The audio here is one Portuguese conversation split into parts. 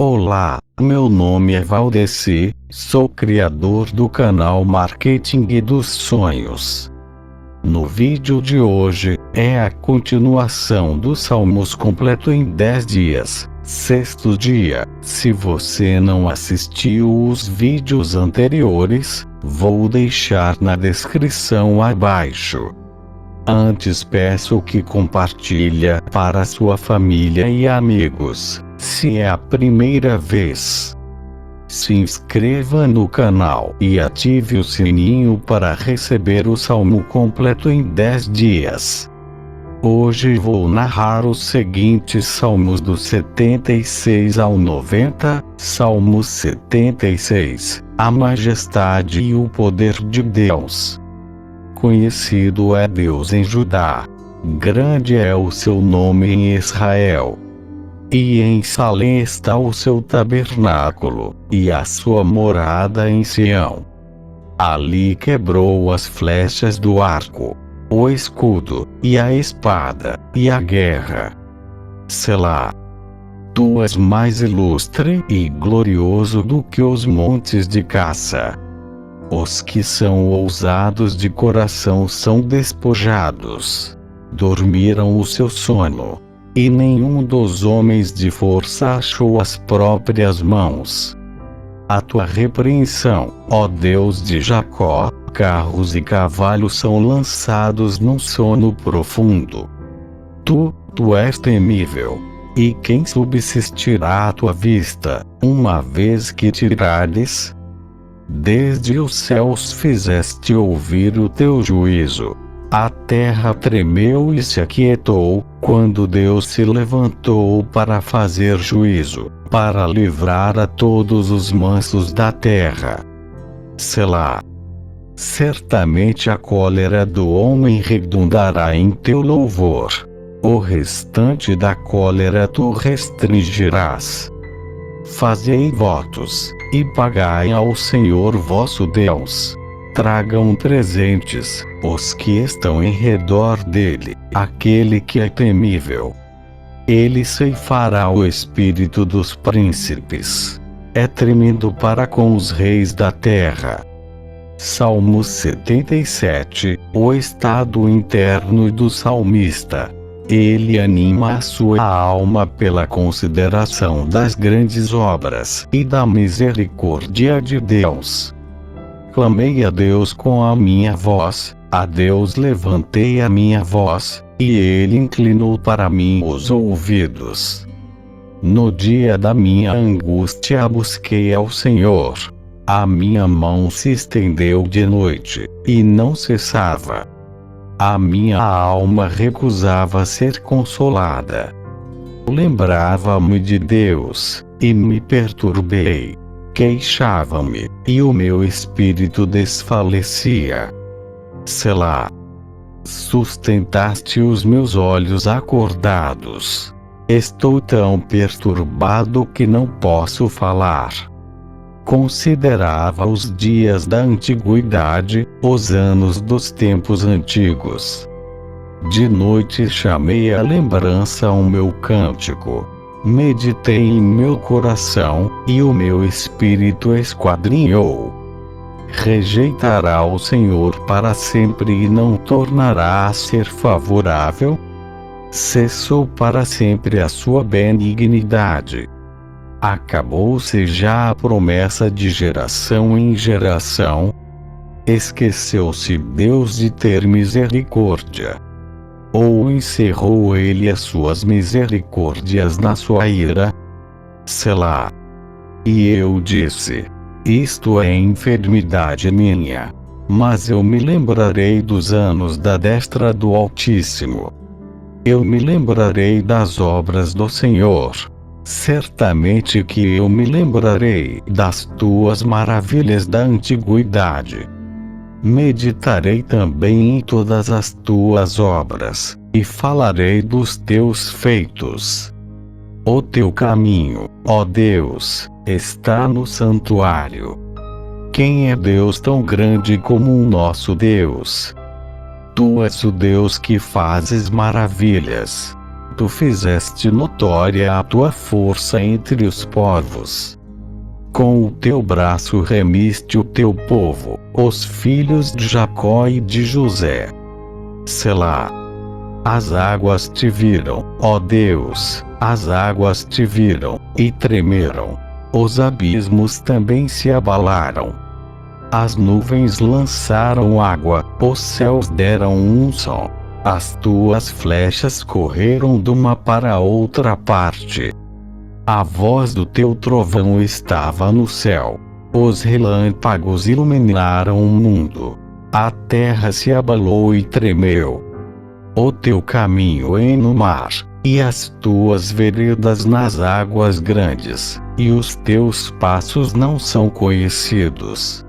Olá, meu nome é Valdeci, sou criador do canal Marketing dos Sonhos. No vídeo de hoje, é a continuação dos Salmos completo em 10 dias, sexto dia. Se você não assistiu os vídeos anteriores, vou deixar na descrição abaixo. Antes peço que compartilhe para sua família e amigos, se é a primeira vez. Se inscreva no canal e ative o sininho para receber o salmo completo em 10 dias. Hoje vou narrar os seguintes salmos do 76 ao 90. Salmo 76, a majestade e o poder de Deus. Conhecido é Deus em Judá, grande é o seu nome em Israel. E em Salém está o seu tabernáculo, e a sua morada em Sião. Ali quebrou as flechas do arco, o escudo, e a espada, e a guerra. Selá. Tu és mais ilustre e glorioso do que os montes de caça. Os que são ousados de coração são despojados. Dormiram o seu sono. E nenhum dos homens de força achou as próprias mãos. A tua repreensão, ó Deus de Jacó, carros e cavalos são lançados num sono profundo. Tu és temível. E quem subsistirá à tua vista, uma vez que tirares? Desde os céus fizeste ouvir o teu juízo. A terra tremeu e se aquietou, quando Deus se levantou para fazer juízo, para livrar a todos os mansos da terra. Selá. Certamente a cólera do homem redundará em teu louvor. O restante da cólera tu restringirás. Fazei votos, e pagai ao Senhor vosso Deus. Tragam presentes, os que estão em redor dele, aquele que é temível. Ele ceifará o espírito dos príncipes. É tremendo para com os reis da terra. Salmo 77, o estado interno do salmista. Ele anima a sua alma pela consideração das grandes obras e da misericórdia de Deus. Clamei a Deus com a minha voz, a Deus levantei a minha voz, e Ele inclinou para mim os ouvidos. No dia da minha angústia busquei ao Senhor. A minha mão se estendeu de noite, e não cessava. A minha alma recusava ser consolada. Lembrava-me de Deus, e me perturbei. Queixava-me, e o meu espírito desfalecia. Selá. Sustentaste os meus olhos acordados. Estou tão perturbado que não posso falar. Considerava os dias da antiguidade, os anos dos tempos antigos. De noite chamei à lembrança o meu cântico. Meditei em meu coração, e o meu espírito esquadrinhou. Rejeitará o Senhor para sempre e não tornará a ser favorável? Cessou para sempre a sua benignidade. Acabou-se já a promessa de geração em geração? Esqueceu-se Deus de ter misericórdia? Ou encerrou ele as suas misericórdias na sua ira? Selá. E eu disse: isto é enfermidade minha. Mas eu me lembrarei dos anos da destra do Altíssimo. Eu me lembrarei das obras do Senhor. Certamente que eu me lembrarei das tuas maravilhas da antiguidade. Meditarei também em todas as tuas obras, e falarei dos teus feitos. O teu caminho, ó Deus, está no santuário. Quem é Deus tão grande como o nosso Deus? Tu és o Deus que fazes maravilhas. porquanto fizeste notória a tua força entre os povos. Com o teu braço remiste o teu povo, os filhos de Jacó e de José. Selá. As águas te viram, ó Deus, as águas te viram, e tremeram. Os abismos também se abalaram. As nuvens lançaram água, os céus deram um som. As tuas flechas correram de uma para outra parte. A voz do teu trovão estava no céu. Os relâmpagos iluminaram o mundo. A terra se abalou e tremeu. O teu caminho é no mar, e as tuas veredas nas águas grandes, e os teus passos não são conhecidos.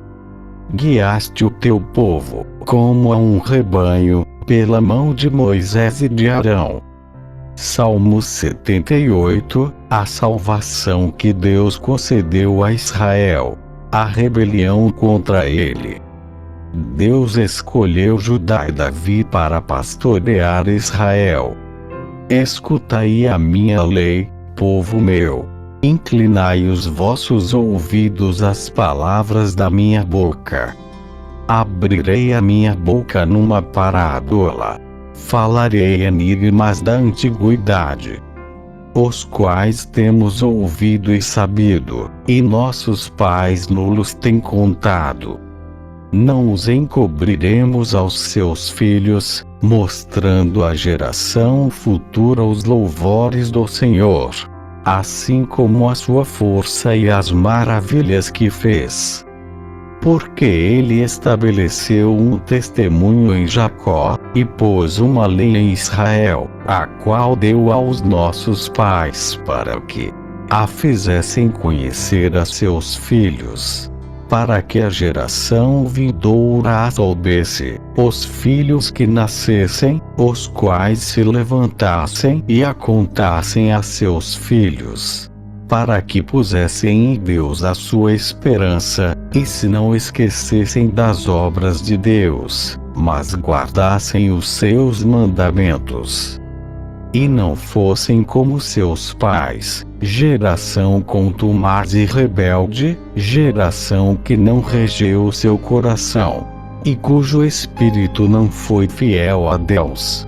Guiaste o teu povo, como a um rebanho, pela mão de Moisés e de Arão. Salmo 78, a salvação que Deus concedeu a Israel, a rebelião contra ele. Deus escolheu Judá e Davi para pastorear Israel. Escutai a minha lei, povo meu. Inclinai os vossos ouvidos às palavras da minha boca. Abrirei a minha boca numa parábola. Falarei enigmas da antiguidade, os quais temos ouvido e sabido, e nossos pais nos têm contado. Não os encobriremos aos seus filhos, mostrando à geração futura os louvores do Senhor, assim como a sua força e as maravilhas que fez. Porque ele estabeleceu um testemunho em Jacó, e pôs uma lei em Israel, a qual deu aos nossos pais para que a fizessem conhecer a seus filhos, para que a geração vindoura a soubesse, os filhos que nascessem, os quais se levantassem e a contassem a seus filhos, para que pusessem em Deus a sua esperança, e se não esquecessem das obras de Deus, mas guardassem os seus mandamentos. E não fossem como seus pais, geração contumaz e rebelde, geração que não regeu seu coração, e cujo espírito não foi fiel a Deus.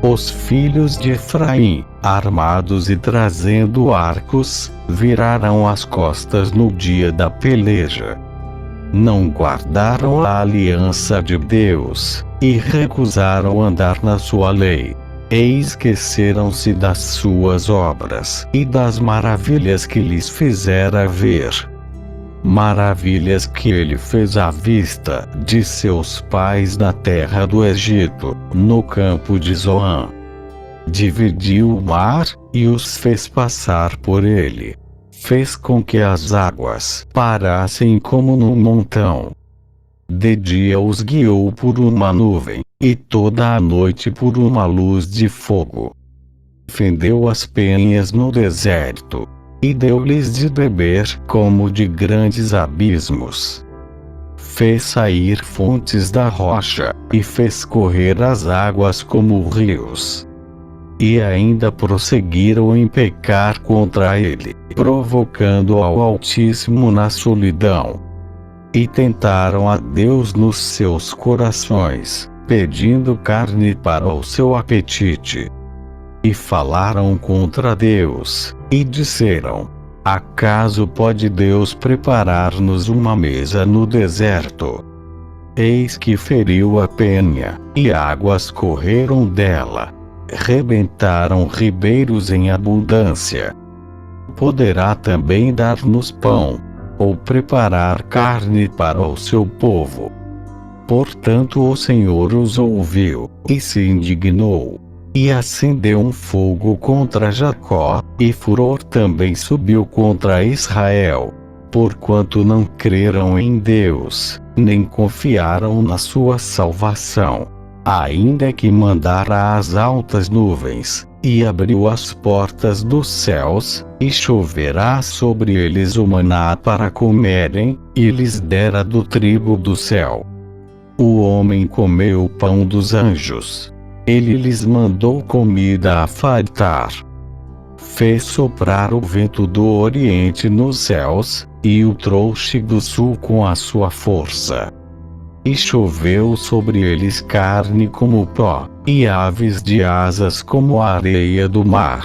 Os filhos de Efraim, armados e trazendo arcos, viraram as costas no dia da peleja. Não guardaram a aliança de Deus, e recusaram andar na sua lei. E esqueceram-se das suas obras e das maravilhas que lhes fizera ver. Maravilhas que ele fez à vista de seus pais na terra do Egito, no campo de Zoã. Dividiu o mar, e os fez passar por ele. Fez com que as águas parassem como num montão. De dia os guiou por uma nuvem, e toda a noite por uma luz de fogo. Fendeu as penhas no deserto, e deu-lhes de beber como de grandes abismos. Fez sair fontes da rocha, e fez correr as águas como rios. E ainda prosseguiram em pecar contra ele, provocando ao Altíssimo na solidão. E tentaram a Deus nos seus corações, pedindo carne para o seu apetite. E falaram contra Deus, e disseram: acaso pode Deus preparar-nos uma mesa no deserto? Eis que feriu a penha, e águas correram dela. Rebentaram ribeiros em abundância. Poderá também dar-nos pão, ou preparar carne para o seu povo. Portanto o Senhor os ouviu, e se indignou, e acendeu um fogo contra Jacó, e furor também subiu contra Israel, porquanto não creram em Deus, nem confiaram na sua salvação. Ainda que mandara as altas nuvens, e abriu as portas dos céus, e choverá sobre eles o maná para comerem, e lhes dera do trigo do céu. O homem comeu o pão dos anjos. Ele lhes mandou comida a fartar. Fez soprar o vento do oriente nos céus, e o trouxe do sul com a sua força. E choveu sobre eles carne como pó, e aves de asas como a areia do mar.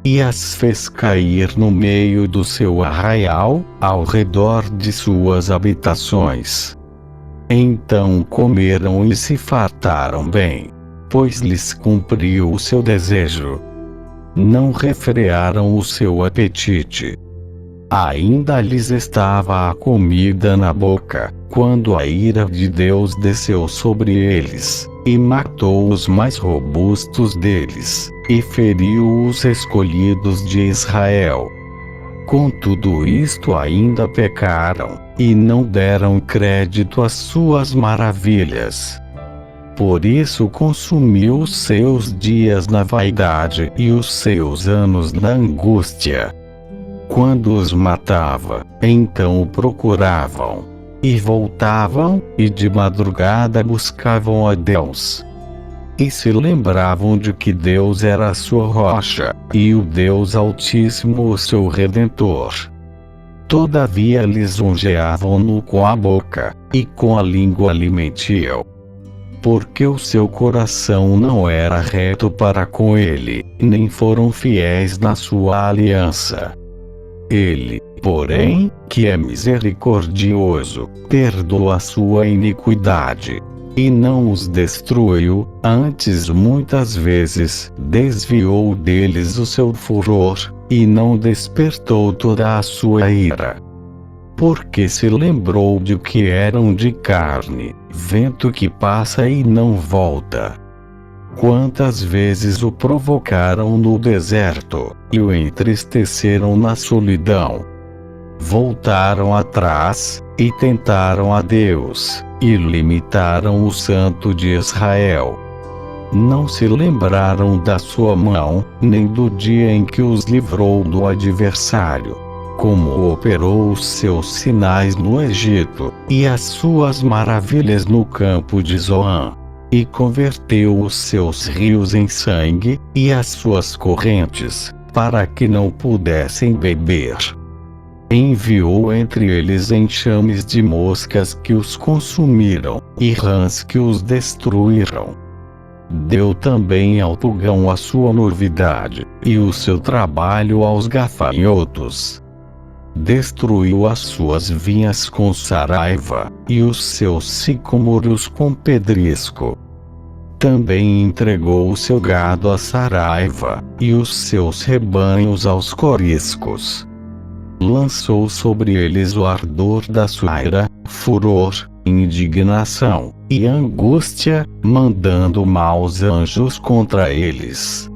E as fez cair no meio do seu arraial, ao redor de suas habitações. Então comeram e se fartaram bem, pois lhes cumpriu o seu desejo. Não refrearam o seu apetite. Ainda lhes estava a comida na boca, quando a ira de Deus desceu sobre eles, e matou os mais robustos deles, e feriu os escolhidos de Israel. Com tudo isto ainda pecaram, e não deram crédito às suas maravilhas. Por isso consumiu os seus dias na vaidade e os seus anos na angústia. Quando os matava, então o procuravam, e voltavam, e de madrugada buscavam a Deus. E se lembravam de que Deus era a sua rocha, e o Deus Altíssimo o seu Redentor. Todavia lisonjeavam-no com a boca, e com a língua lhe mentiam. Porque o seu coração não era reto para com ele, nem foram fiéis na sua aliança. Ele, porém, que é misericordioso, perdoa a sua iniquidade, e não os destruiu, antes muitas vezes desviou deles o seu furor, e não despertou toda a sua ira. Porque se lembrou de que eram de carne, vento que passa e não volta. Quantas vezes o provocaram no deserto, e o entristeceram na solidão. Voltaram atrás, e tentaram a Deus, e limitaram o Santo de Israel. Não se lembraram da sua mão, nem do dia em que os livrou do adversário, como operou os seus sinais no Egito, e as suas maravilhas no campo de Zoan, e converteu os seus rios em sangue, e as suas correntes, para que não pudessem beber. Enviou entre eles enxames de moscas que os consumiram, e rãs que os destruíram. Deu também ao pulgão a sua novidade, e o seu trabalho aos gafanhotos. Destruiu as suas vinhas com saraiva, e os seus sicômoros com pedrisco. Também entregou o seu gado à saraiva, e os seus rebanhos aos coriscos. Lançou sobre eles o ardor da sua ira, furor, indignação, e angústia, mandando maus anjos contra eles.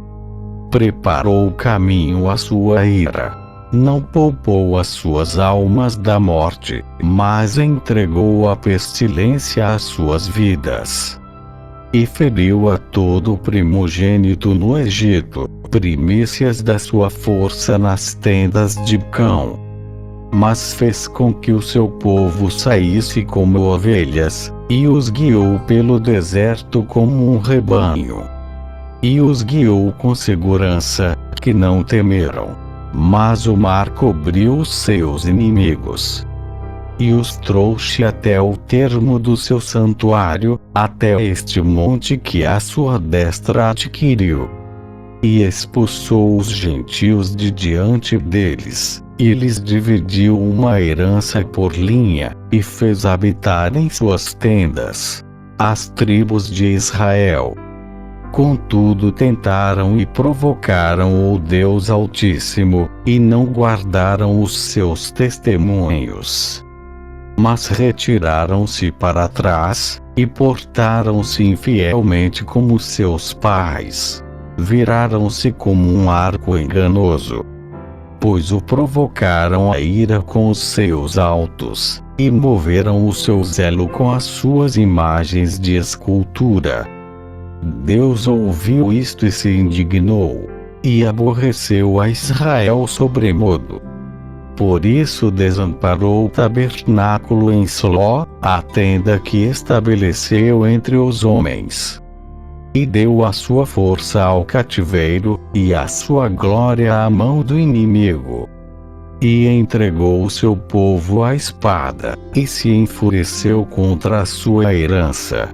Preparou o caminho à sua ira. Não poupou as suas almas da morte, mas entregou a pestilência às suas vidas. E feriu a todo primogênito no Egito, primícias da sua força nas tendas de cão. Mas fez com que o seu povo saísse como ovelhas, e os guiou pelo deserto como um rebanho. E os guiou com segurança, que não temeram. Mas o mar cobriu os seus inimigos. E os trouxe até o termo do seu santuário, até este monte que a sua destra adquiriu. E expulsou os gentios de diante deles, e lhes dividiu uma herança por linha, e fez habitar em suas tendas as tribos de Israel. Contudo tentaram e provocaram o Deus Altíssimo, e não guardaram os seus testemunhos. Mas retiraram-se para trás, e portaram-se infielmente como seus pais. Viraram-se como um arco enganoso. Pois o provocaram a ira com os seus altos, e moveram o seu zelo com as suas imagens de escultura. Deus ouviu isto e se indignou, e aborreceu a Israel sobremodo. Por isso desamparou o tabernáculo em Siló, a tenda que estabeleceu entre os homens. e deu a sua força ao cativeiro, e a sua glória à mão do inimigo. E entregou o seu povo à espada, e se enfureceu contra a sua herança.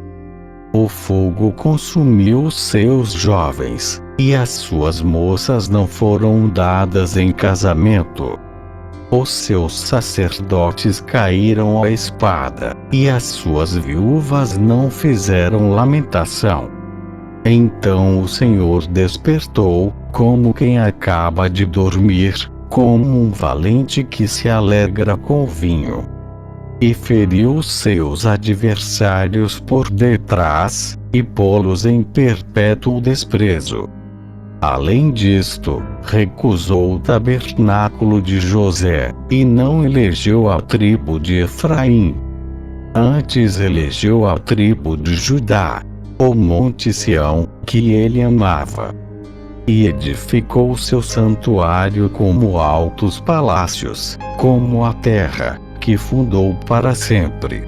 O fogo consumiu os seus jovens, e as suas moças não foram dadas em casamento. Os seus sacerdotes caíram à espada, e as suas viúvas não fizeram lamentação. Então o Senhor despertou, como quem acaba de dormir, como um valente que se alegra com vinho. E feriu os seus adversários por detrás, e pô-los em perpétuo desprezo. Além disto, recusou o tabernáculo de José, e não elegeu a tribo de Efraim. Antes elegeu a tribo de Judá, o monte Sião, que ele amava. E edificou seu santuário como altos palácios, como a terra, que fundou para sempre.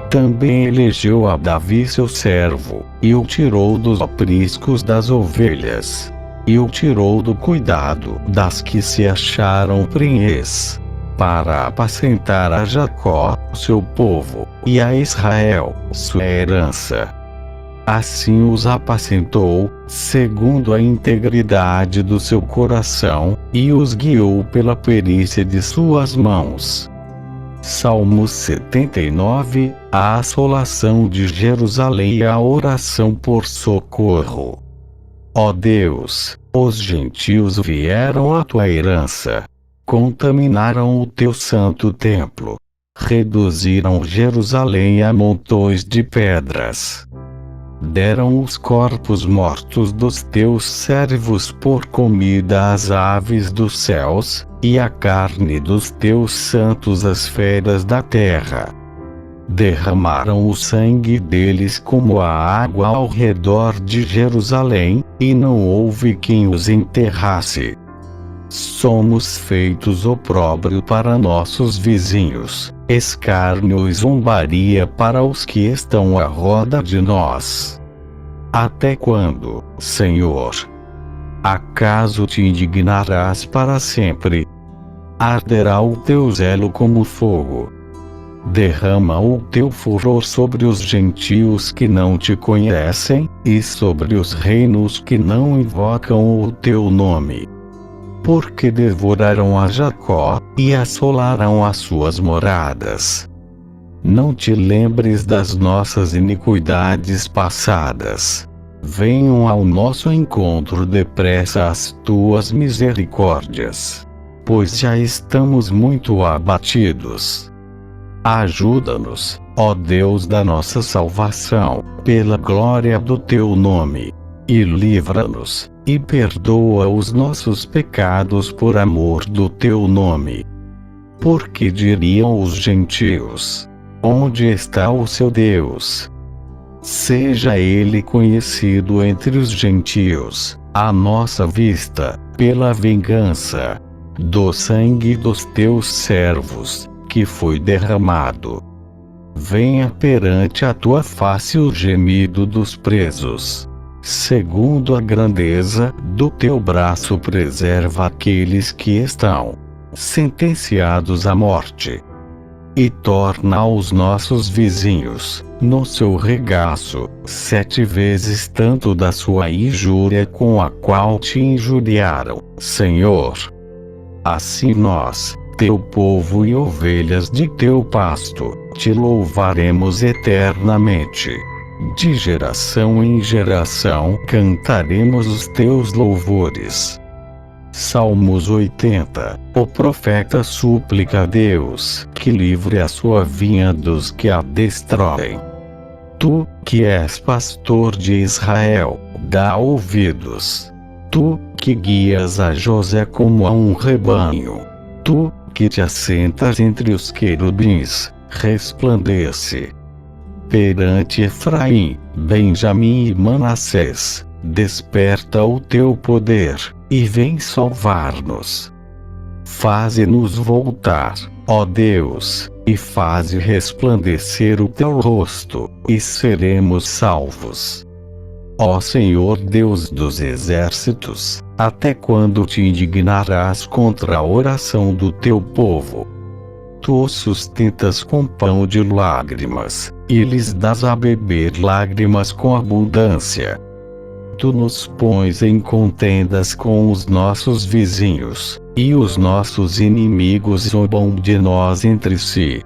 Também elegeu a Davi seu servo, e o tirou dos apriscos das ovelhas, e o tirou do cuidado das que se acharam prenhez, para apacentar a Jacó, seu povo, e a Israel, sua herança. Assim os apacentou, segundo a integridade do seu coração, e os guiou pela perícia de suas mãos. Salmos 79, a assolação de Jerusalém e a oração por socorro. Ó Deus, os gentios vieram à tua herança, contaminaram o teu santo templo, reduziram Jerusalém a montões de pedras. Deram os corpos mortos dos teus servos por comida às aves dos céus, e a carne dos teus santos às feras da terra. Derramaram o sangue deles como a água ao redor de Jerusalém, e não houve quem os enterrasse. Somos feitos opróbrio para nossos vizinhos, escárnio e zombaria para os que estão à roda de nós. Até quando, Senhor? Acaso te indignarás para sempre? Arderá o teu zelo como fogo. Derrama o teu furor sobre os gentios que não te conhecem, e sobre os reinos que não invocam o teu nome. Porque devorarão a Jacó, e assolarão as suas moradas. Não te lembres das nossas iniquidades passadas. Venham ao nosso encontro depressa as tuas misericórdias, pois já estamos muito abatidos. Ajuda-nos, ó Deus da nossa salvação, pela glória do teu nome, e livra-nos, e perdoa os nossos pecados por amor do teu nome. Porque diriam os gentios: onde está o seu Deus? Seja ele conhecido entre os gentios, à nossa vista, pela vingança do sangue dos teus servos, que foi derramado. Venha perante a tua face o gemido dos presos. Segundo a grandeza do teu braço, preserva aqueles que estão sentenciados à morte. E torna os nossos vizinhos, no seu regaço, 7 vezes tanto da sua injúria com a qual te injuriaram, Senhor. Assim nós, teu povo e ovelhas de teu pasto, te louvaremos eternamente. De geração em geração cantaremos os teus louvores. Salmos 80. O profeta suplica a Deus que livre a sua vinha dos que a destroem. Tu, que és pastor de Israel, dá ouvidos. Tu, que guias a José como a um rebanho. Tu, que te assentas entre os querubins, resplandece. Perante Efraim, Benjamim e Manassés, desperta o teu poder, e vem salvar-nos. Faze-nos voltar, ó Deus, e faze resplandecer o teu rosto, e seremos salvos. Ó Senhor Deus dos exércitos, até quando te indignarás contra a oração do teu povo? Tu os sustentas com pão de lágrimas, e lhes dás a beber lágrimas com abundância. Tu nos pões em contendas com os nossos vizinhos, e os nossos inimigos zombam de nós entre si.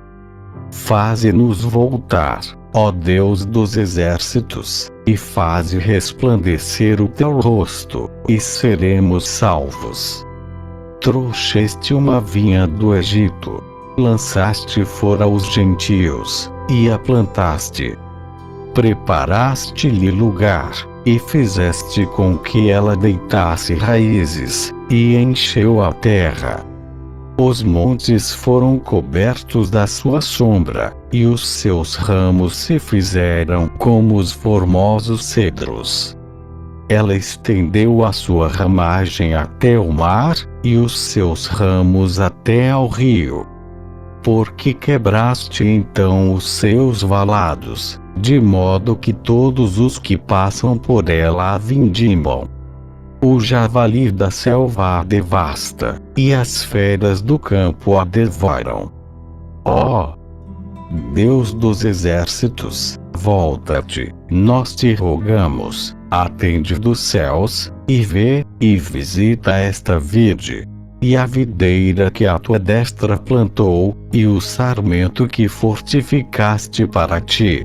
Faze-nos voltar, ó Deus dos exércitos, e faze resplandecer o teu rosto, e seremos salvos. Trouxeste uma vinha do Egito, lançaste fora os gentios, e a plantaste. Preparaste-lhe lugar, e fizeste com que ela deitasse raízes, e encheu a terra. Os montes foram cobertos da sua sombra, e os seus ramos se fizeram como os formosos cedros. Ela estendeu a sua ramagem até o mar, e os seus ramos até ao rio. Porque quebraste então os seus valados, de modo que todos os que passam por ela a vindimam. O javali da selva a devasta, e as feras do campo a devoram. Ó Deus dos exércitos, volta-te, nós te rogamos, atende dos céus, e vê, e visita esta vide, e a videira que a tua destra plantou, e o sarmento que fortificaste para ti.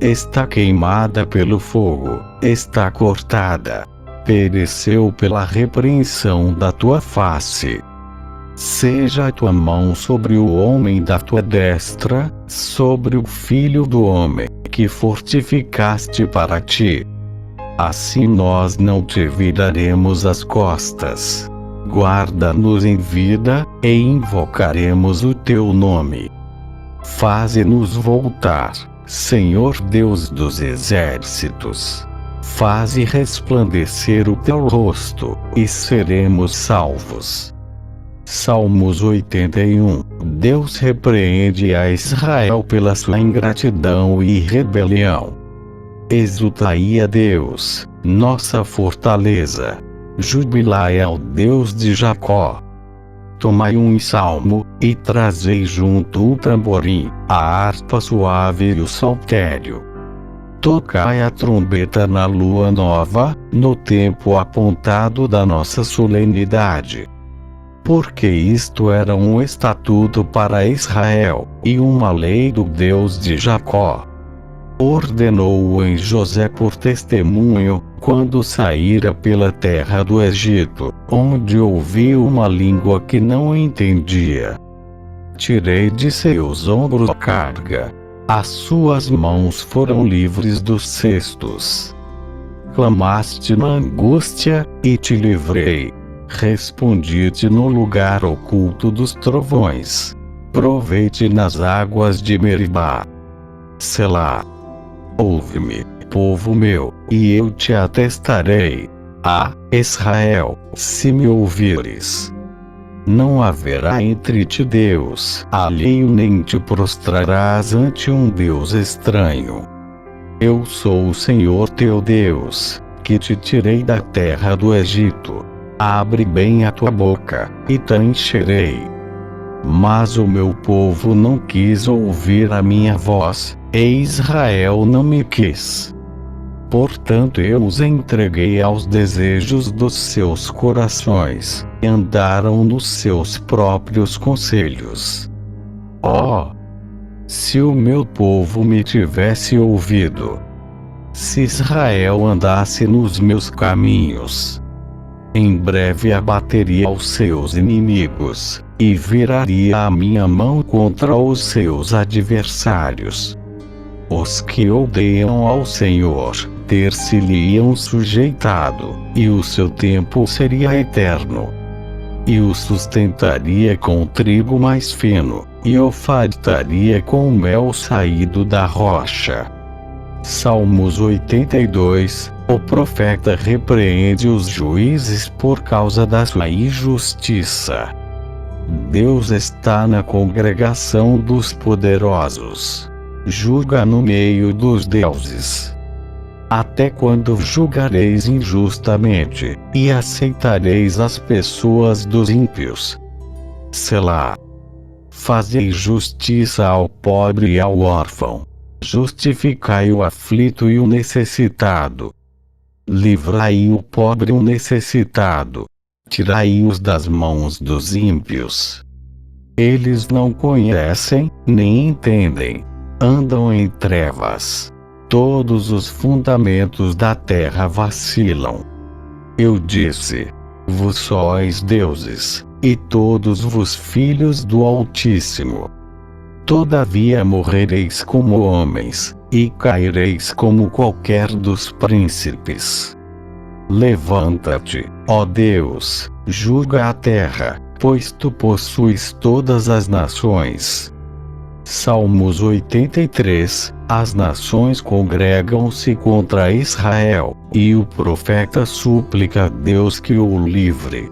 Está queimada pelo fogo, está cortada, pereceu pela repreensão da tua face. Seja a tua mão sobre o homem da tua destra, sobre o filho do homem, que fortificaste para ti. Assim nós não te viraremos as costas. Guarda-nos em vida, e invocaremos o teu nome. Faze-nos voltar, Senhor Deus dos exércitos. Faze resplandecer o teu rosto, e seremos salvos. Salmos 81. Deus repreende a Israel pela sua ingratidão e rebelião. Exultai a Deus, nossa fortaleza. Jubilai ao Deus de Jacó. Tomai um salmo, e trazei junto o tamborim, a harpa suave e o saltério. Tocai a trombeta na lua nova, no tempo apontado da nossa solenidade. Porque isto era um estatuto para Israel, e uma lei do Deus de Jacó. Ordenou-o em José por testemunho, quando saíra pela terra do Egito, onde ouviu uma língua que não entendia. Tirei de seus ombros a carga. As suas mãos foram livres dos cestos. Clamaste na angústia, e te livrei. Respondi-te no lugar oculto dos trovões. Provei-te nas águas de Meribá. Selá. Ouve-me, povo meu, e eu te atestarei. Ah, Israel, se me ouvires. Não haverá entre ti Deus alheio, nem te prostrarás ante um Deus estranho. Eu sou o Senhor teu Deus, que te tirei da terra do Egito. Abre bem a tua boca, e te encherei. Mas o meu povo não quis ouvir a minha voz, e Israel não me quis. Portanto eu os entreguei aos desejos dos seus corações, e andaram nos seus próprios conselhos. Oh! Se o meu povo me tivesse ouvido! Se Israel andasse nos meus caminhos! Em breve abateria os seus inimigos, e viraria a minha mão contra os seus adversários. Os que odeiam ao Senhor, ter-se-lhe-iam sujeitado, e o seu tempo seria eterno. E o sustentaria com trigo mais fino, e o fartaria com mel saído da rocha. Salmos 82. O profeta repreende os juízes por causa da sua injustiça. Deus está na congregação dos poderosos. Julga no meio dos deuses. Até quando julgareis injustamente, e aceitareis as pessoas dos ímpios? Selá. Fazei justiça ao pobre e ao órfão. Justificai o aflito e o necessitado. Livrai o pobre e o necessitado. Tirai-os das mãos dos ímpios. Eles não conhecem, nem entendem. Andam em trevas. Todos os fundamentos da terra vacilam. Eu disse: vós sois deuses, e todos vos filhos do Altíssimo. Todavia morrereis como homens, e caireis como qualquer dos príncipes. Levanta-te, ó Deus, julga a terra, pois tu possuis todas as nações. Salmos 83. As nações congregam-se contra Israel, e o profeta suplica a Deus que o livre.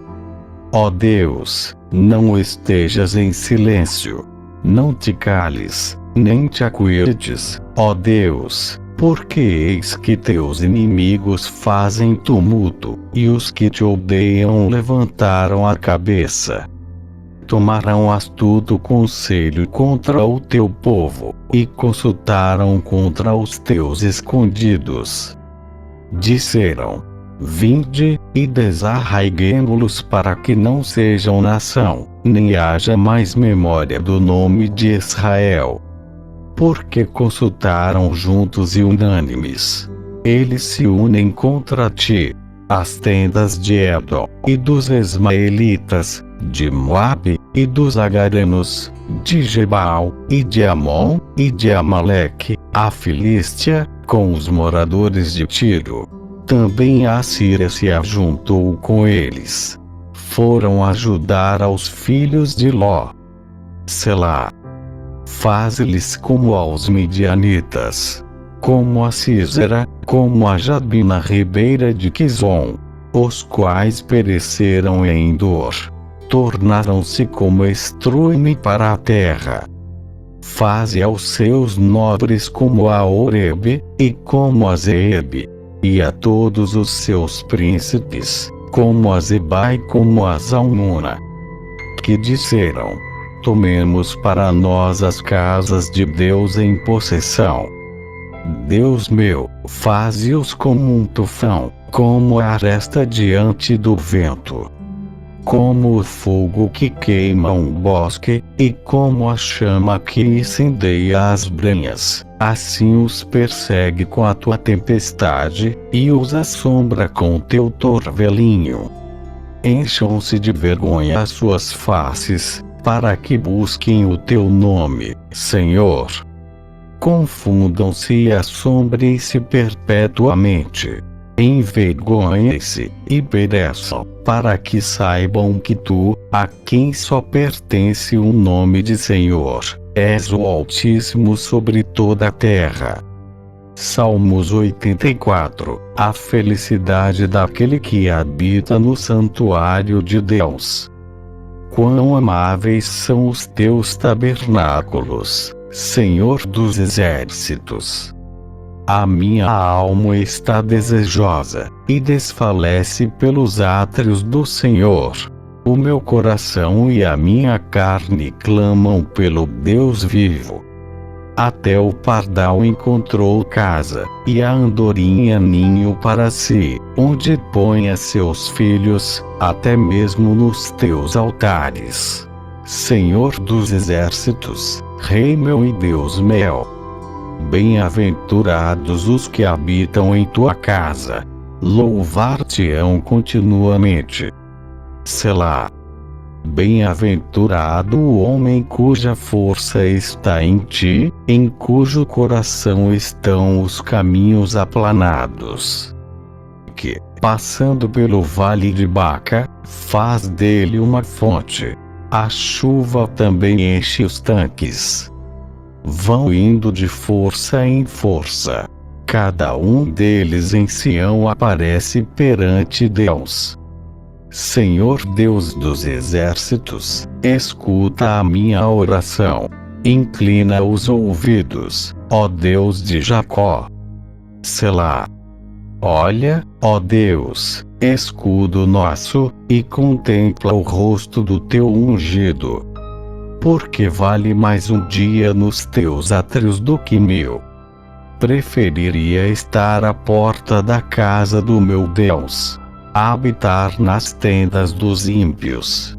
Ó Deus, não estejas em silêncio. Não te cales, nem te aquietes, ó Deus, porque eis que teus inimigos fazem tumulto, e os que te odeiam levantaram a cabeça. Tomaram astuto conselho contra o teu povo, e consultaram contra os teus escondidos. Disseram: vinde, e desarraiguemo-los para que não sejam nação, nem haja mais memória do nome de Israel. Porque consultaram juntos e unânimes. Eles se unem contra ti, as tendas de Edom, e dos ismaelitas, de Moabe, e dos agarenos, de Gebal, e de Amon, e de Amaleque, a Filístia, com os moradores de Tiro. Também a Síria se ajuntou com eles. Foram ajudar aos filhos de Ló. Selá. Faze-lhes como aos midianitas, como a Sísera, como a Jabina ribeira de Quizon, os quais pereceram em dor. Tornaram-se como estrume para a terra. Faze aos seus nobres como a Oreb, e como a Zeeb, e a todos os seus príncipes, como a Zeba e como a Zalmuna, que disseram: tomemos para nós as casas de Deus em possessão. Deus meu, faze-os como um tufão, como a aresta diante do vento, como o fogo que queima um bosque, e como a chama que incendeia as brenhas. Assim os persegue com a tua tempestade, e os assombra com teu torvelinho. Encham-se de vergonha as suas faces, para que busquem o teu nome, Senhor. Confundam-se e assombrem-se perpetuamente. Envergonhem-se e pereçam, para que saibam que tu, a quem só pertence o nome de Senhor, és o Altíssimo sobre toda a terra. Salmos 84. A felicidade daquele que habita no santuário de Deus. Quão amáveis são os teus tabernáculos, Senhor dos exércitos! A minha alma está desejosa, e desfalece pelos átrios do Senhor. O meu coração e a minha carne clamam pelo Deus vivo. Até o pardal encontrou casa, e a andorinha ninho para si, onde põe a seus filhos, até mesmo nos teus altares. Senhor dos exércitos, Rei meu e Deus meu. Bem-aventurados os que habitam em tua casa. Louvar-te-ão continuamente. Selá. Bem-aventurado o homem cuja força está em ti, em cujo coração estão os caminhos aplanados. Que, passando pelo vale de Baca, faz dele uma fonte. A chuva também enche os tanques. Vão indo de força em força. Cada um deles em Sião aparece perante Deus. Senhor Deus dos exércitos, escuta a minha oração. Inclina os ouvidos, ó Deus de Jacó. Selá. Olha, ó Deus, escudo nosso, e contempla o rosto do teu ungido. Porque vale mais um dia nos teus átrios do que 1000. Preferiria estar à porta da casa do meu Deus, a habitar nas tendas dos ímpios.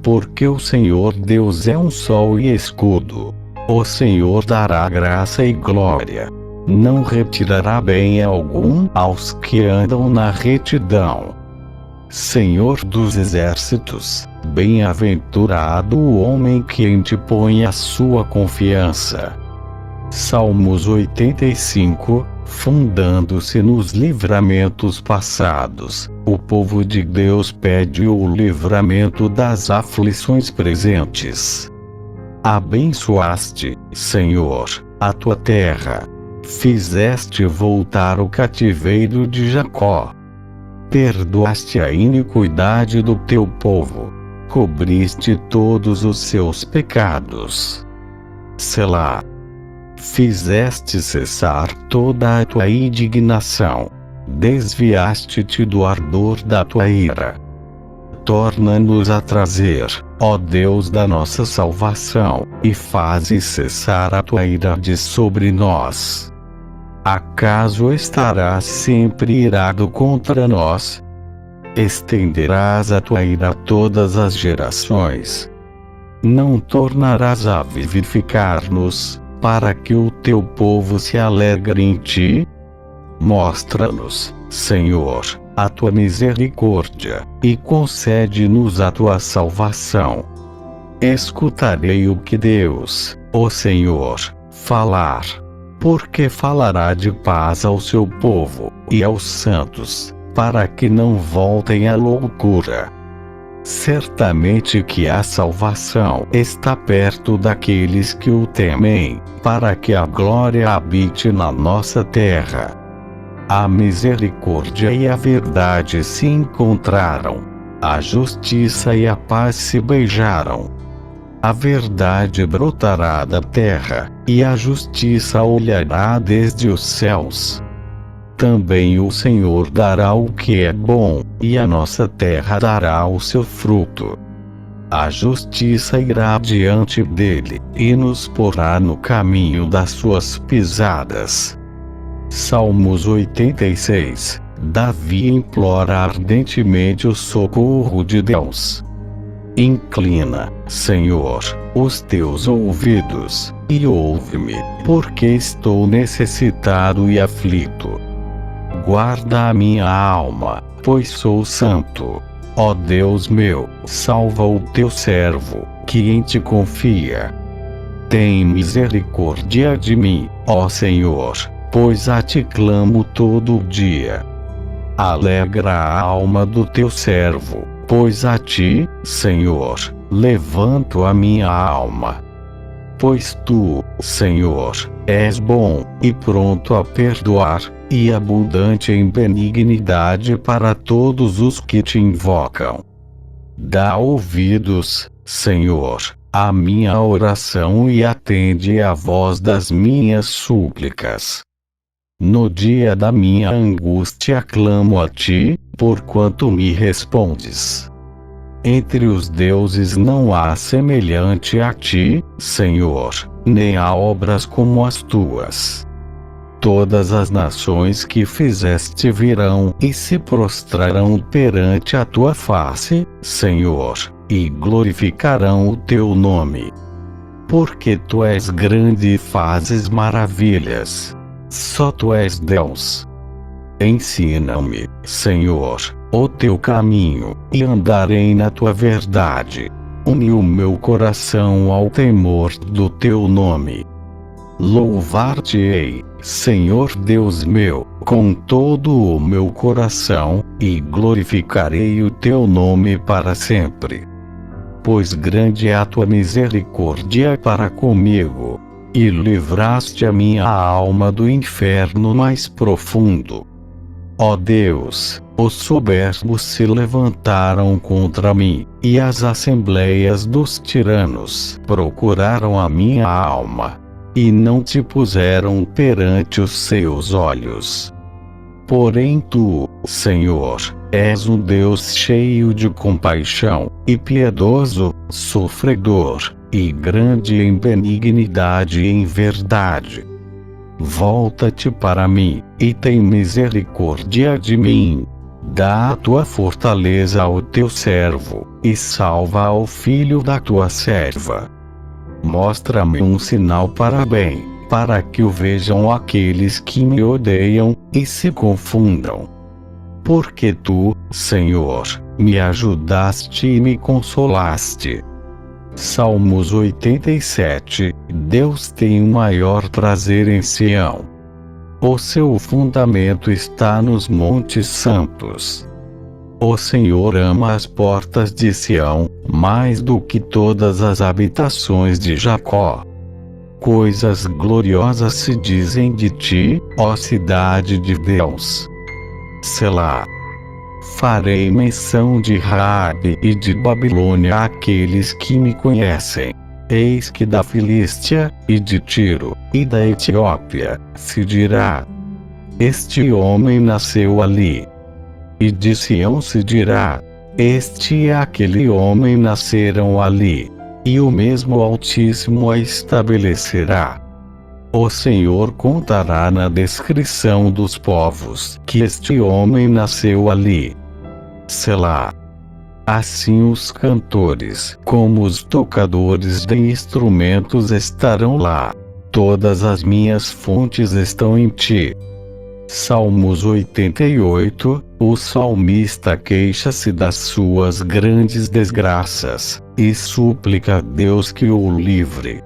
Porque o Senhor Deus é um sol e escudo. O Senhor dará graça e glória. Não retirará bem algum aos que andam na retidão. Senhor dos exércitos, bem-aventurado o homem que em ti põe a sua confiança. Salmos 85. Fundando-se nos livramentos passados, o povo de Deus pede o livramento das aflições presentes. Abençoaste, Senhor, a tua terra. Fizeste voltar o cativeiro de Jacó. Perdoaste a iniquidade do teu povo. Cobriste todos os seus pecados. Selá. Fizeste cessar toda a tua indignação. Desviaste-te do ardor da tua ira. Torna-nos a trazer, ó Deus da nossa salvação, e faze cessar a tua ira de sobre nós. Acaso estarás sempre irado contra nós? Estenderás a tua ira a todas as gerações. Não tornarás a vivificar-nos, para que o teu povo se alegre em ti? Mostra-nos, Senhor, a tua misericórdia, e concede-nos a tua salvação. Escutarei o que Deus, o Senhor, falar. Porque falará de paz ao seu povo, e aos santos, para que não voltem à loucura. Certamente que a salvação está perto daqueles que o temem, para que a glória habite na nossa terra. A misericórdia e a verdade se encontraram. A justiça e a paz se beijaram. A verdade brotará da terra, e a justiça olhará desde os céus. Também o Senhor dará o que é bom, e a nossa terra dará o seu fruto. A justiça irá diante dele, e nos porá no caminho das suas pisadas. Salmos 86. Davi implora ardentemente o socorro de Deus. Inclina, Senhor, os teus ouvidos, e ouve-me, porque estou necessitado e aflito. Guarda a minha alma, pois sou santo. Ó Deus meu, salva o teu servo, que em ti confia. Tem misericórdia de mim, ó Senhor, pois a ti clamo todo o dia. Alegra a alma do teu servo, pois a ti, Senhor, levanto a minha alma. Pois tu, Senhor, és bom, e pronto a perdoar, e abundante em benignidade para todos os que te invocam. Dá ouvidos, Senhor, à minha oração e atende à voz das minhas súplicas. No dia da minha angústia clamo a ti, porquanto me respondes. Entre os deuses não há semelhante a ti, Senhor, nem há obras como as tuas. Todas as nações que fizeste virão e se prostrarão perante a tua face, Senhor, e glorificarão o teu nome. Porque tu és grande e fazes maravilhas. Só tu és Deus. Ensina-me, Senhor, o teu caminho, e andarei na tua verdade. Une o meu coração ao temor do teu nome. Louvar-te-ei, Senhor Deus meu, com todo o meu coração, e glorificarei o teu nome para sempre. Pois grande é a tua misericórdia para comigo, e livraste a minha alma do inferno mais profundo. Ó Deus, os soberbos se levantaram contra mim, e as assembleias dos tiranos procuraram a minha alma, e não te puseram perante os seus olhos. Porém tu, Senhor, és um Deus cheio de compaixão, e piedoso, sofredor, e grande em benignidade e em verdade. Volta-te para mim, e tem misericórdia de mim. Dá a tua fortaleza ao teu servo, e salva ao filho da tua serva. Mostra-me um sinal para bem, para que o vejam aqueles que me odeiam, e se confundam. Porque tu, Senhor, me ajudaste e me consolaste. Salmos 87. Deus tem o maior prazer em Sião. O seu fundamento está nos montes santos. O Senhor ama as portas de Sião, mais do que todas as habitações de Jacó. Coisas gloriosas se dizem de ti, ó cidade de Deus. Selá. Farei menção de Raabe e de Babilônia àqueles que me conhecem. Eis que da Filístia, e de Tiro, e da Etiópia, se dirá: este homem nasceu ali. E de Sião se dirá: este e aquele homem nasceram ali. E o mesmo Altíssimo a estabelecerá. O Senhor contará na descrição dos povos que este homem nasceu ali. Selá. Assim os cantores, como os tocadores de instrumentos estarão lá. Todas as minhas fontes estão em ti. Salmos 88. O salmista queixa-se das suas grandes desgraças, e suplica a Deus que o livre.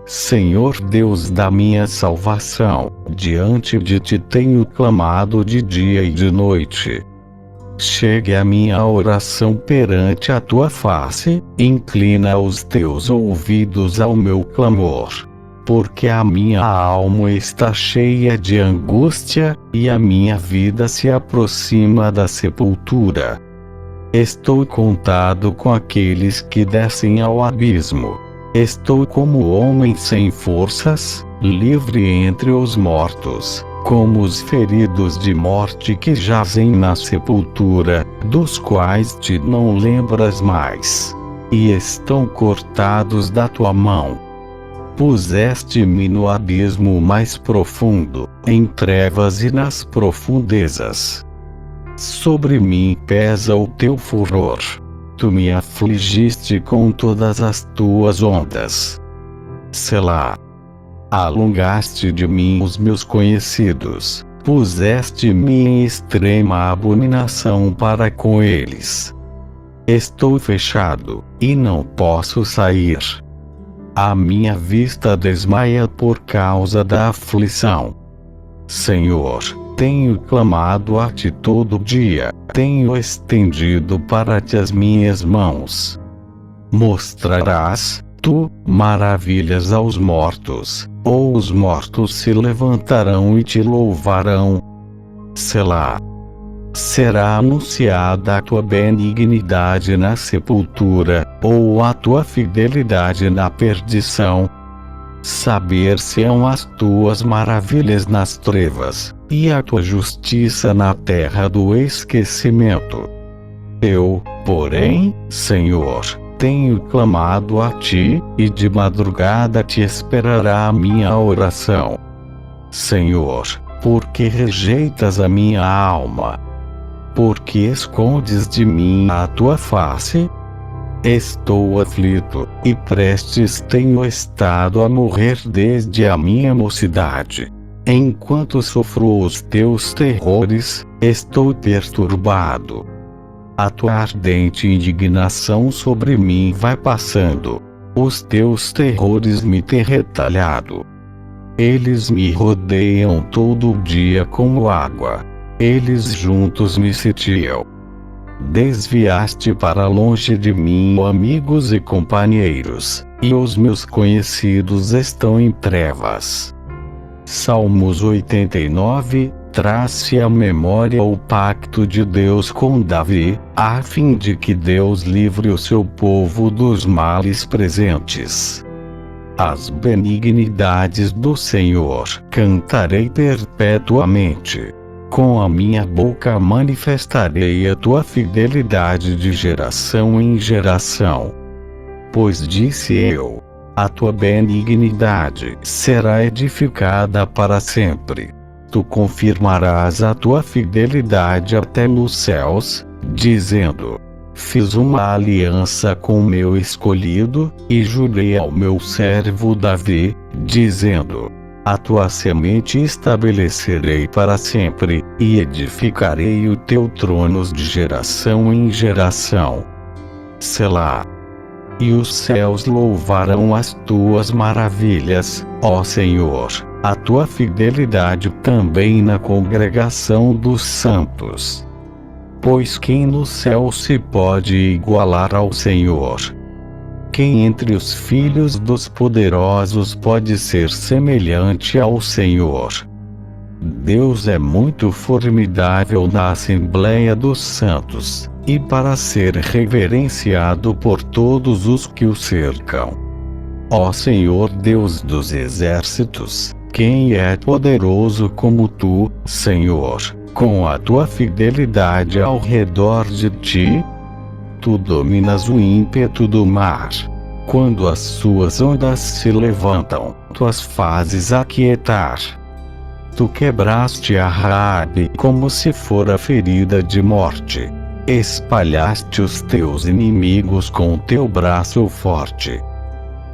Senhor Deus da minha salvação, diante de ti tenho clamado de dia e de noite. Chegue a minha oração perante a tua face, inclina os teus ouvidos ao meu clamor. Porque a minha alma está cheia de angústia, e a minha vida se aproxima da sepultura. Estou contado com aqueles que descem ao abismo. Estou como homem sem forças, livre entre os mortos, como os feridos de morte que jazem na sepultura, dos quais te não lembras mais, e estão cortados da tua mão. Puseste-me no abismo mais profundo, em trevas e nas profundezas. Sobre mim pesa o teu furor. Tu me afligiste com todas as tuas ondas. Selá. Alongaste de mim os meus conhecidos, puseste-me em extrema abominação para com eles. Estou fechado, e não posso sair. A minha vista desmaia por causa da aflição. Senhor, tenho clamado a ti todo dia, tenho estendido para ti as minhas mãos. Mostrarás, tu, maravilhas aos mortos, ou os mortos se levantarão e te louvarão. Selá. Será anunciada a tua benignidade na sepultura, ou a tua fidelidade na perdição. Saber-se-ão as tuas maravilhas nas trevas, e a tua justiça na terra do esquecimento. Eu, porém, Senhor, tenho clamado a ti, e de madrugada te esperará a minha oração. Senhor, por que rejeitas a minha alma? Por que escondes de mim a tua face? Estou aflito, e prestes tenho estado a morrer desde a minha mocidade. Enquanto sofro os teus terrores, estou perturbado. A tua ardente indignação sobre mim vai passando. Os teus terrores me têm retalhado. Eles me rodeiam todo o dia como água. Eles juntos me sitiam. Desviaste para longe de mim, amigos e companheiros, e os meus conhecidos estão em trevas. Salmos 89. Traz-se à memória o pacto de Deus com Davi, a fim de que Deus livre o seu povo dos males presentes. As benignidades do Senhor cantarei perpetuamente. Com a minha boca manifestarei a tua fidelidade de geração em geração. Pois disse eu: a tua benignidade será edificada para sempre. Tu confirmarás a tua fidelidade até nos céus, dizendo: fiz uma aliança com o meu escolhido, e jurei ao meu servo Davi, dizendo: a tua semente estabelecerei para sempre, e edificarei o teu trono de geração em geração. Selá. E os céus louvarão as tuas maravilhas, ó Senhor, a tua fidelidade também na congregação dos santos. Pois quem no céu se pode igualar ao Senhor? Quem entre os filhos dos poderosos pode ser semelhante ao Senhor? Deus é muito formidável na Assembleia dos Santos, e para ser reverenciado por todos os que o cercam. Ó Senhor Deus dos exércitos, quem é poderoso como tu, Senhor, com a tua fidelidade ao redor de ti? Tu dominas o ímpeto do mar. Quando as suas ondas se levantam, tu as fazes aquietar. Tu quebraste a Raabe como se fora ferida de morte. Espalhaste os teus inimigos com o teu braço forte.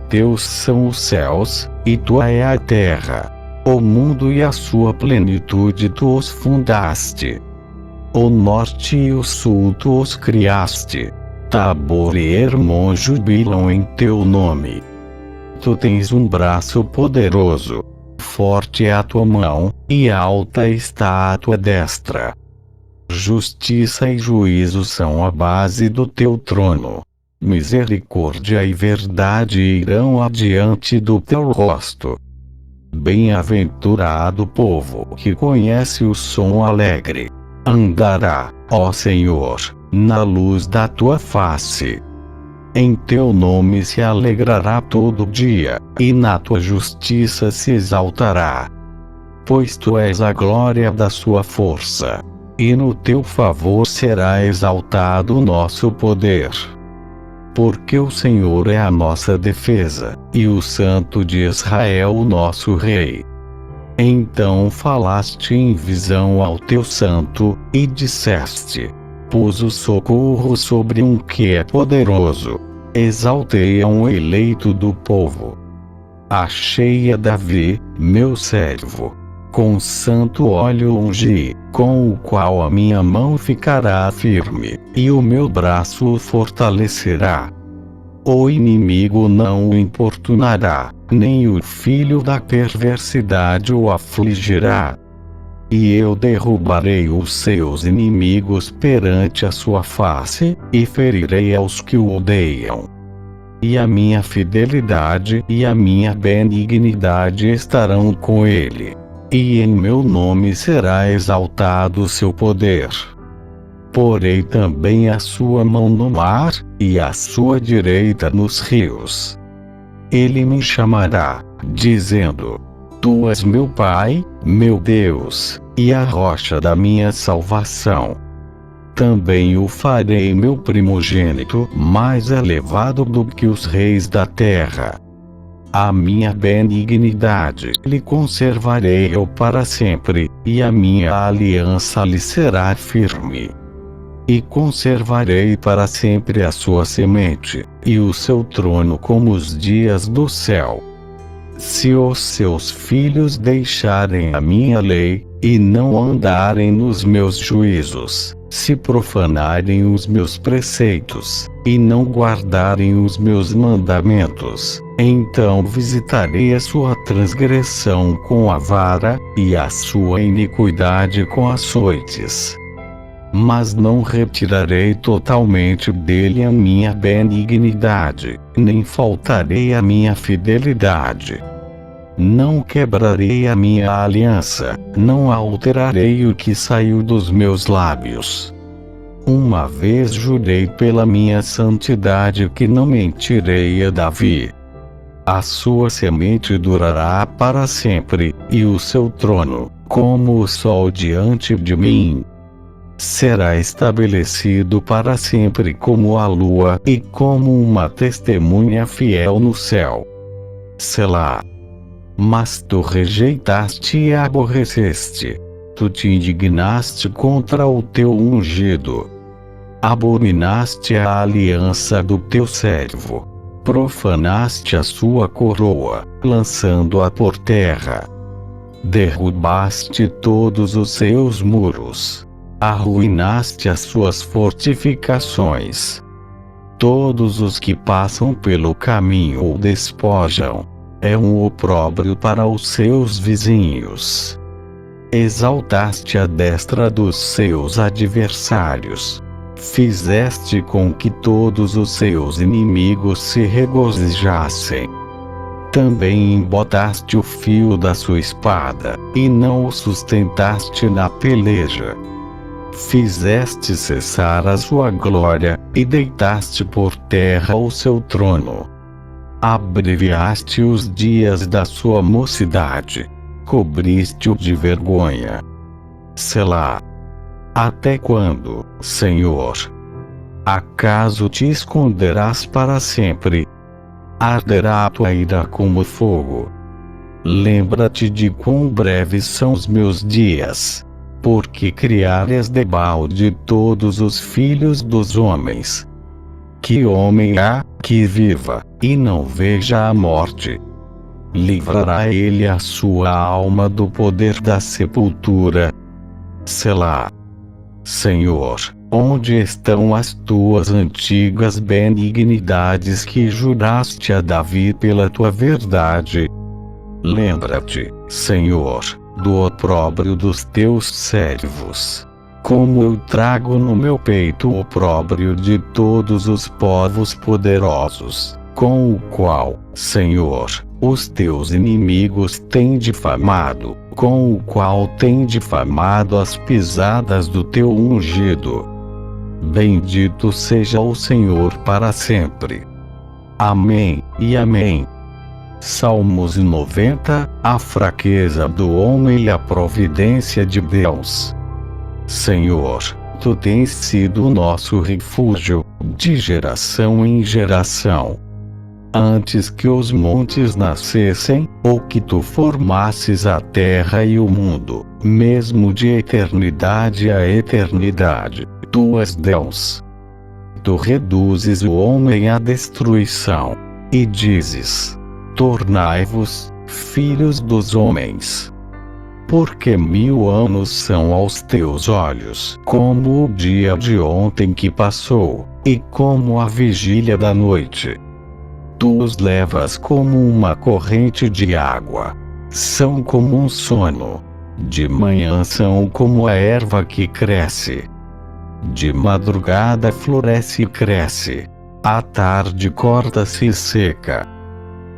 Teus são os céus, e tua é a terra. O mundo e a sua plenitude tu os fundaste. O norte e o sul tu os criaste. Tabor e Hermon jubilam em teu nome. Tu tens um braço poderoso. Forte é a tua mão, e alta está a tua destra. Justiça e juízo são a base do teu trono. Misericórdia e verdade irão adiante do teu rosto. Bem-aventurado o povo que conhece o som alegre. Andará, ó Senhor, na luz da tua face. Em teu nome se alegrará todo dia, e na tua justiça se exaltará. Pois tu és a glória da sua força, e no teu favor será exaltado o nosso poder. Porque o Senhor é a nossa defesa, e o Santo de Israel o nosso Rei. Então falaste em visão ao teu santo, e disseste: pus o socorro sobre um que é poderoso. Exaltei a um eleito do povo. Achei a Davi, meu servo. Com santo óleo ungi, com o qual a minha mão ficará firme, e o meu braço o fortalecerá. O inimigo não o importunará, nem o filho da perversidade o afligirá. E eu derrubarei os seus inimigos perante a sua face, e ferirei aos que o odeiam. E a minha fidelidade e a minha benignidade estarão com ele. E em meu nome será exaltado o seu poder. Porei também a sua mão no mar, e a sua direita nos rios. Ele me chamará, dizendo: tu és meu Pai, meu Deus, e a rocha da minha salvação. Também o farei meu primogênito, mais elevado do que os reis da terra. A minha benignidade lhe conservarei eu para sempre, e a minha aliança lhe será firme. E conservarei para sempre a sua semente, e o seu trono como os dias do céu. Se os seus filhos deixarem a minha lei, e não andarem nos meus juízos, se profanarem os meus preceitos, e não guardarem os meus mandamentos, então visitarei a sua transgressão com a vara, e a sua iniquidade com açoites. Mas não retirarei totalmente dele a minha benignidade, nem faltarei a minha fidelidade. Não quebrarei a minha aliança, não alterarei o que saiu dos meus lábios. Uma vez jurei pela minha santidade que não mentirei a Davi. A sua semente durará para sempre, e o seu trono como o sol diante de mim. Será estabelecido para sempre como a lua e como uma testemunha fiel no céu. Selá. Mas tu rejeitaste e aborreceste. Tu te indignaste contra o teu ungido. Abominaste a aliança do teu servo. Profanaste a sua coroa, lançando-a por terra. Derrubaste todos os seus muros. Arruinaste as suas fortificações. Todos os que passam pelo caminho o despojam. É um opróbrio para os seus vizinhos. Exaltaste a destra dos seus adversários. Fizeste com que todos os seus inimigos se regozijassem. Também embotaste o fio da sua espada, e não o sustentaste na peleja. Fizeste cessar a sua glória, e deitaste por terra o seu trono. Abreviaste os dias da sua mocidade. Cobriste-o de vergonha. Selá. Até quando, Senhor? Acaso te esconderás para sempre? Arderá a tua ira como fogo. Lembra-te de quão breves são os meus dias. Porque criares debalde todos os filhos dos homens. Que homem há, que viva, e não veja a morte? Livrará ele a sua alma do poder da sepultura. Selá. Senhor, onde estão as tuas antigas benignidades que juraste a Davi pela tua verdade? Lembra-te, Senhor, do opróbrio dos teus servos. Como eu trago no meu peito o opróbrio de todos os povos poderosos, com o qual, Senhor, os teus inimigos têm difamado, com o qual têm difamado as pisadas do teu ungido. Bendito seja o Senhor para sempre. Amém e amém. Salmos 90, a fraqueza do homem e a providência de Deus. Senhor, tu tens sido o nosso refúgio, de geração em geração. Antes que os montes nascessem, ou que tu formasses a terra e o mundo, mesmo de eternidade a eternidade, tu és Deus. Tu reduzes o homem à destruição, e dizes: tornai-vos, filhos dos homens. Porque 1000 anos são aos teus olhos como o dia de ontem que passou, e como a vigília da noite. Tu os levas como uma corrente de água. São como um sono. De manhã são como a erva que cresce. De madrugada floresce e cresce. À tarde corta-se e seca.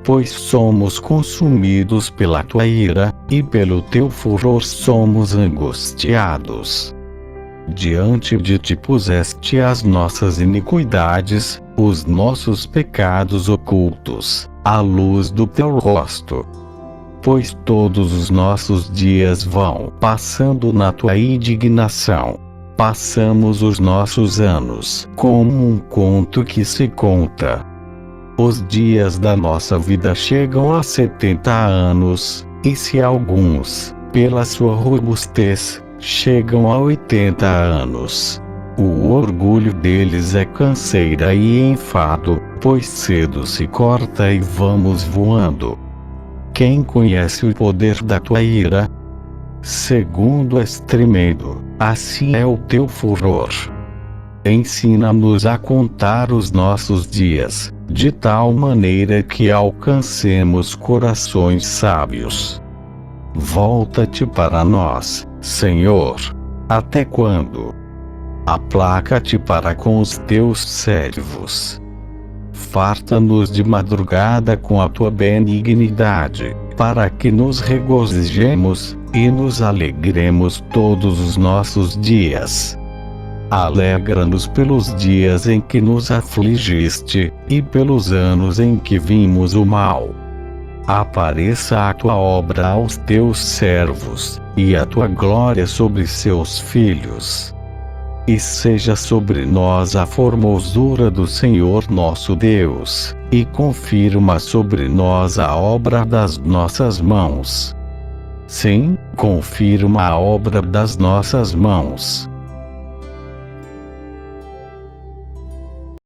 Pois somos consumidos pela tua ira, e pelo teu furor somos angustiados. Diante de ti puseste as nossas iniquidades, os nossos pecados ocultos, à luz do teu rosto. Pois todos os nossos dias vão passando na tua indignação. Passamos os nossos anos como um conto que se conta. Os dias da nossa vida chegam a 70 anos, e se alguns, pela sua robustez, chegam a 80 anos. O orgulho deles é canseira e enfado, pois cedo se corta e vamos voando. Quem conhece o poder da tua ira? Segundo és tremendo, assim é o teu furor. Ensina-nos a contar os nossos dias, de tal maneira que alcancemos corações sábios. Volta-te para nós, Senhor. Até quando? Aplaca-te para com os teus servos. Farta-nos de madrugada com a tua benignidade, para que nos regozijemos, e nos alegremos todos os nossos dias. Alegra-nos pelos dias em que nos afligiste, e pelos anos em que vimos o mal. Apareça a tua obra aos teus servos, e a tua glória sobre seus filhos. E seja sobre nós a formosura do Senhor nosso Deus, e confirma sobre nós a obra das nossas mãos. Sim, confirma a obra das nossas mãos.